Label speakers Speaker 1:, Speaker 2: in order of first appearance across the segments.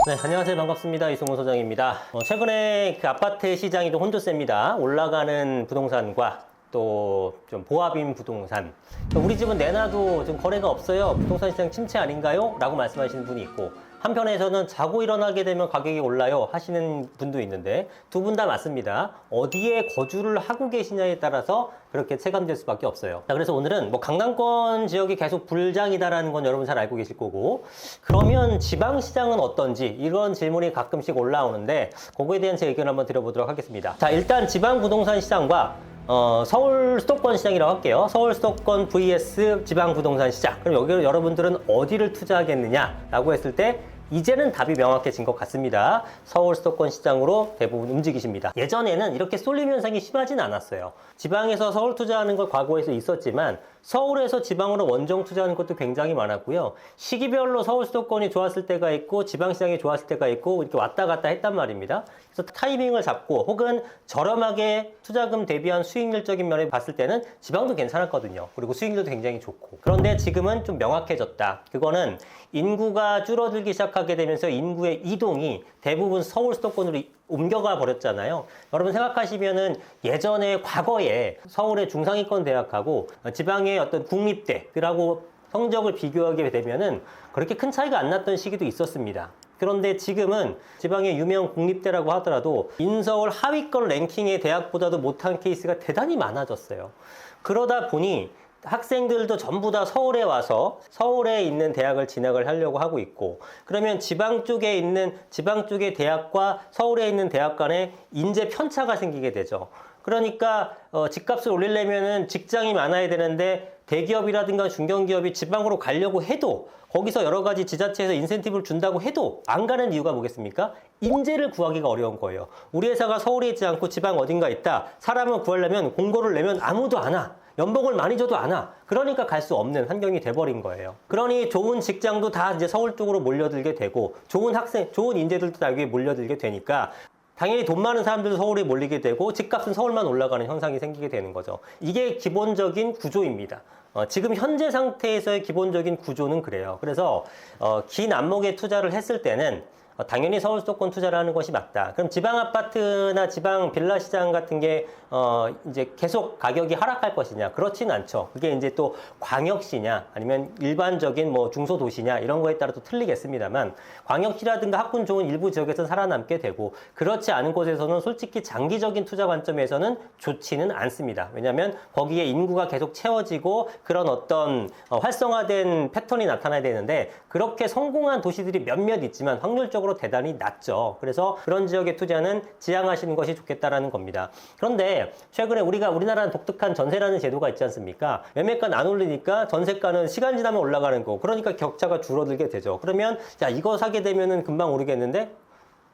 Speaker 1: 네, 안녕하세요. 반갑습니다. 이승훈 소장입니다. 최근에 그 아파트 시장이 좀 혼조세입니다. 올라가는 부동산과 또 좀 보합인 부동산. 우리 집은 내놔도 좀 거래가 없어요. 부동산 시장 침체 아닌가요? 라고 말씀하시는 분이 있고, 한편에서는 자고 일어나게 되면 가격이 올라요 하시는 분도 있는데, 두 분 다 맞습니다. 어디에 거주를 하고 계시냐에 따라서 그렇게 체감될 수밖에 없어요. 자, 그래서 오늘은 뭐 강남권 지역이 계속 불장이다라는 건 여러분 잘 알고 계실 거고, 그러면 지방시장은 어떤지 이런 질문이 가끔씩 올라오는데, 그거에 대한 제 의견을 한번 드려보도록 하겠습니다. 자, 일단 지방 부동산 시장과 서울 수도권 시장이라고 할게요. 서울 수도권 vs 지방 부동산 시장. 그럼 여기 여러분들은 어디를 투자하겠느냐라고 했을 때 이제는 답이 명확해진 것 같습니다. 서울 수도권 시장으로 대부분 움직이십니다. 예전에는 이렇게 쏠림 현상이 심하진 않았어요. 지방에서 서울 투자하는 걸 과거에서 있었지만 서울에서 지방으로 원정 투자하는 것도 굉장히 많았고요. 시기별로 서울 수도권이 좋았을 때가 있고 지방시장이 좋았을 때가 있고 이렇게 왔다 갔다 했단 말입니다. 그래서 타이밍을 잡고 혹은 저렴하게 투자금 대비한 수익률적인 면에 봤을 때는 지방도 괜찮았거든요. 그리고 수익률도 굉장히 좋고. 그런데 지금은 좀 명확해졌다. 그거는 인구가 줄어들기 시작하게 되면서 인구의 이동이 대부분 서울 수도권으로 옮겨가 버렸잖아요. 여러분 생각하시면은 예전에 과거에 서울의 중상위권 대학하고 지방의 어떤 국립대들하고 성적을 비교하게 되면은 그렇게 큰 차이가 안 났던 시기도 있었습니다. 그런데 지금은 지방의 유명 국립대라고 하더라도 인서울 하위권 랭킹의 대학보다도 못한 케이스가 대단히 많아졌어요. 그러다 보니 학생들도 전부 다 서울에 와서 서울에 있는 대학을 진학을 하려고 하고 있고, 그러면 지방 쪽에 있는 지방 쪽의 대학과 서울에 있는 대학 간에 인재 편차가 생기게 되죠. 그러니까 집값을 올리려면은 직장이 많아야 되는데 대기업이라든가 중견기업이 지방으로 가려고 해도 거기서 여러 가지 지자체에서 인센티브를 준다고 해도 안 가는 이유가 뭐겠습니까? 인재를 구하기가 어려운 거예요. 우리 회사가 서울에 있지 않고 지방 어딘가 있다. 사람을 구하려면 공고를 내면 아무도 안 와. 연봉을 많이 줘도 안 와. 그러니까 갈 수 없는 환경이 돼버린 거예요. 그러니 좋은 직장도 다 이제 서울 쪽으로 몰려들게 되고, 좋은 학생, 좋은 인재들도 다 여기에 몰려들게 되니까 당연히 돈 많은 사람들도 서울에 몰리게 되고 집값은 서울만 올라가는 현상이 생기게 되는 거죠. 이게 기본적인 구조입니다. 지금 현재 상태에서의 기본적인 구조는 그래요. 그래서 긴 안목에 투자를 했을 때는 당연히 서울 수도권 투자를 하는 것이 맞다. 그럼 지방 아파트나 지방 빌라 시장 같은 게 이제 계속 가격이 하락할 것이냐? 그렇진 않죠. 그게 이제 또 광역시냐 아니면 일반적인 뭐 중소도시냐 이런 거에 따라 또 틀리겠습니다만, 광역시라든가 학군 좋은 일부 지역에서 살아남게 되고, 그렇지 않은 곳에서는 솔직히 장기적인 투자 관점에서는 좋지는 않습니다. 왜냐하면 거기에 인구가 계속 채워지고 그런 어떤 활성화된 패턴이 나타나야 되는데, 그렇게 성공한 도시들이 몇몇 있지만 확률적으로 대단히 낮죠. 그래서 그런 지역의 투자는 지양하시는 것이 좋겠다라는 겁니다. 그런데 최근에 우리나라는 독특한 전세라는 제도가 있지 않습니까? 매매가는 안 오르니까 전세가는 시간 지나면 올라가는 거. 그러니까 격차가 줄어들게 되죠. 그러면 자, 이거 사게 되면은 금방 오르겠는데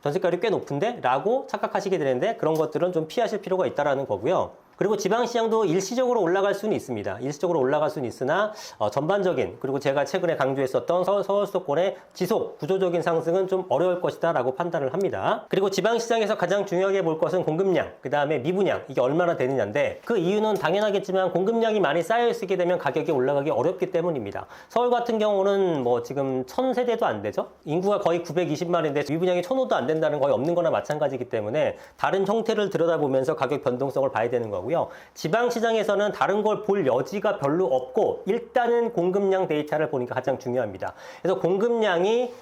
Speaker 1: 전세가율이 꽤 높은데? 라고 착각하시게 되는데, 그런 것들은 좀 피하실 필요가 있다라는 거고요. 그리고 지방시장도 일시적으로 올라갈 수는 있습니다. 일시적으로 올라갈 수는 있으나 전반적인, 그리고 제가 최근에 강조했었던 서울 수도권의 지속 구조적인 상승은 좀 어려울 것이다 라고 판단을 합니다. 그리고 지방시장에서 가장 중요하게 볼 것은 공급량, 그 다음에 미분양, 이게 얼마나 되느냐인데, 그 이유는 당연하겠지만 공급량이 많이 쌓여 있게 되면 가격이 올라가기 어렵기 때문입니다. 서울 같은 경우는 뭐 지금 1000세대도 안 되죠. 인구가 거의 920만인데 미분양이 1005도 안 된다는, 거의 없는 거나 마찬가지이기 때문에 다른 형태를 들여다보면서 가격 변동성을 봐야 되는 거고, 지방시장에서는 다른 걸 볼 여지가 별로 없고 일단은 공급량 데이터를 보니까 가장 중요합니다. 그래서 공급량이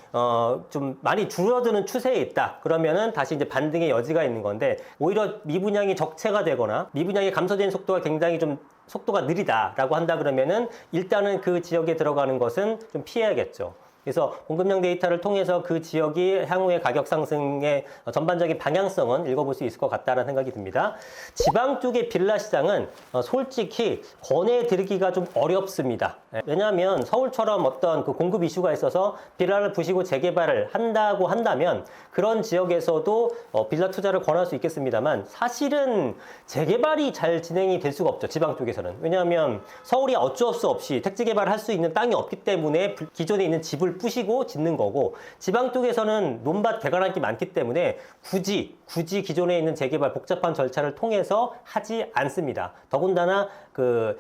Speaker 1: 좀 많이 줄어드는 추세에 있다. 그러면은 다시 이제 반등의 여지가 있는 건데, 오히려 미분양이 적체가 되거나 미분양이 감소되는 속도가 굉장히 좀 속도가 느리다라고 한다 그러면은 일단은 그 지역에 들어가는 것은 좀 피해야겠죠. 그래서 공급량 데이터를 통해서 그 지역이 향후의 가격 상승의 전반적인 방향성은 읽어볼 수 있을 것 같다는 생각이 듭니다. 지방 쪽의 빌라 시장은 솔직히 권해드리기가 좀 어렵습니다. 왜냐하면 서울처럼 어떤 그 공급 이슈가 있어서 빌라를 부시고 재개발을 한다고 한다면 그런 지역에서도 빌라 투자를 권할 수 있겠습니다만, 사실은 재개발이 잘 진행이 될 수가 없죠. 지방 쪽에서는. 왜냐하면 서울이 어쩔 수 없이 택지 개발을 할 수 있는 땅이 없기 때문에 기존에 있는 집을 부시고 짓는 거고, 지방 쪽에서는 논밭 개간할 게 많기 때문에 굳이 기존에 있는 재개발 복잡한 절차를 통해서 하지 않습니다. 더군다나 그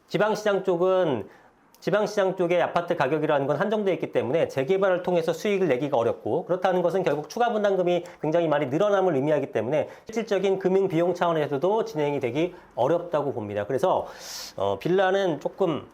Speaker 1: 지방시장 쪽은 지방시장 쪽의 아파트 가격이라는 건 한정되어 있기 때문에 재개발을 통해서 수익을 내기가 어렵고, 그렇다는 것은 결국 추가 분담금이 굉장히 많이 늘어남을 의미하기 때문에 실질적인 금융 비용 차원에서도 진행이 되기 어렵다고 봅니다. 그래서 빌라는 조금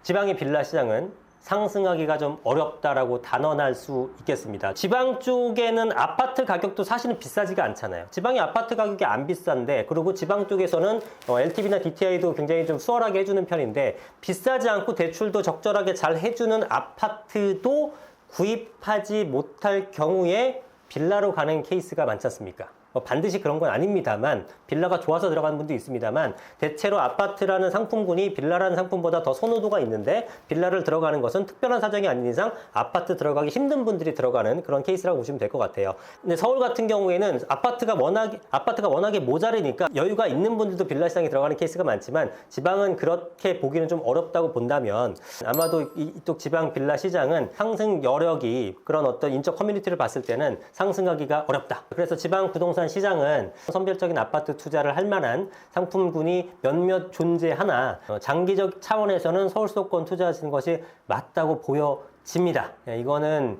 Speaker 1: 지방의 빌라 시장은 상승하기가 좀 어렵다라고 단언할 수 있겠습니다. 지방 쪽에는 아파트 가격도 사실은 비싸지가 않잖아요. 지방의 아파트 가격이 안 비싼데, 그리고 지방 쪽에서는 LTV나 DTI도 굉장히 좀 수월하게 해주는 편인데, 비싸지 않고 대출도 적절하게 잘 해주는 아파트도 구입하지 못할 경우에 빌라로 가는 케이스가 많지 않습니까? 반드시 그런 건 아닙니다만, 빌라가 좋아서 들어가는 분도 있습니다만, 대체로 아파트라는 상품군이 빌라라는 상품보다 더 선호도가 있는데, 빌라를 들어가는 것은 특별한 사정이 아닌 이상 아파트 들어가기 힘든 분들이 들어가는 그런 케이스라고 보시면 될 것 같아요. 근데 서울 같은 경우에는 아파트가 워낙에 모자르니까 여유가 있는 분들도 빌라 시장에 들어가는 케이스가 많지만, 지방은 그렇게 보기는 좀 어렵다고 본다면, 아마도 이쪽 지방 빌라 시장은 상승 여력이, 그런 어떤 인적 커뮤니티를 봤을 때는 상승하기가 어렵다. 그래서 지방 부동산 시장은 선별적인 아파트 투자를 할 만한 상품군이 몇몇 존재하나, 장기적 차원에서는 서울 수도권 투자하시는 것이 맞다고 보여집니다. 이거는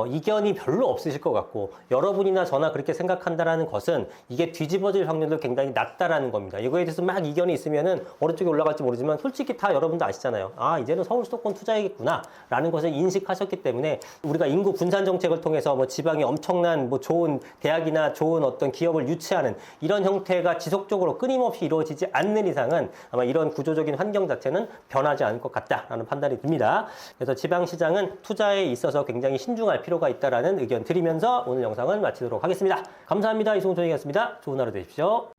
Speaker 1: 이견이 별로 없으실 것 같고, 여러분이나 저나 그렇게 생각한다라는 것은 이게 뒤집어질 확률도 굉장히 낮다라는 겁니다. 이거에 대해서 막 이견이 있으면은 어느 쪽에 올라갈지 모르지만, 솔직히 다 여러분도 아시잖아요. 아, 이제는 서울 수도권 투자해야겠구나 라는 것을 인식하셨기 때문에, 우리가 인구 분산 정책을 통해서 지방에 엄청난 좋은 대학이나 좋은 어떤 기업을 유치하는 이런 형태가 지속적으로 끊임없이 이루어지지 않는 이상은 아마 이런 구조적인 환경 자체는 변하지 않을 것 같다라는 판단이 듭니다. 그래서 지방시장은 투자에 있어서 굉장히 신중할 필요가 있다라는 의견 드리면서 오늘 영상은 마치도록 하겠습니다. 감사합니다. 이승훈 총장이었습니다. 좋은 하루 되십시오.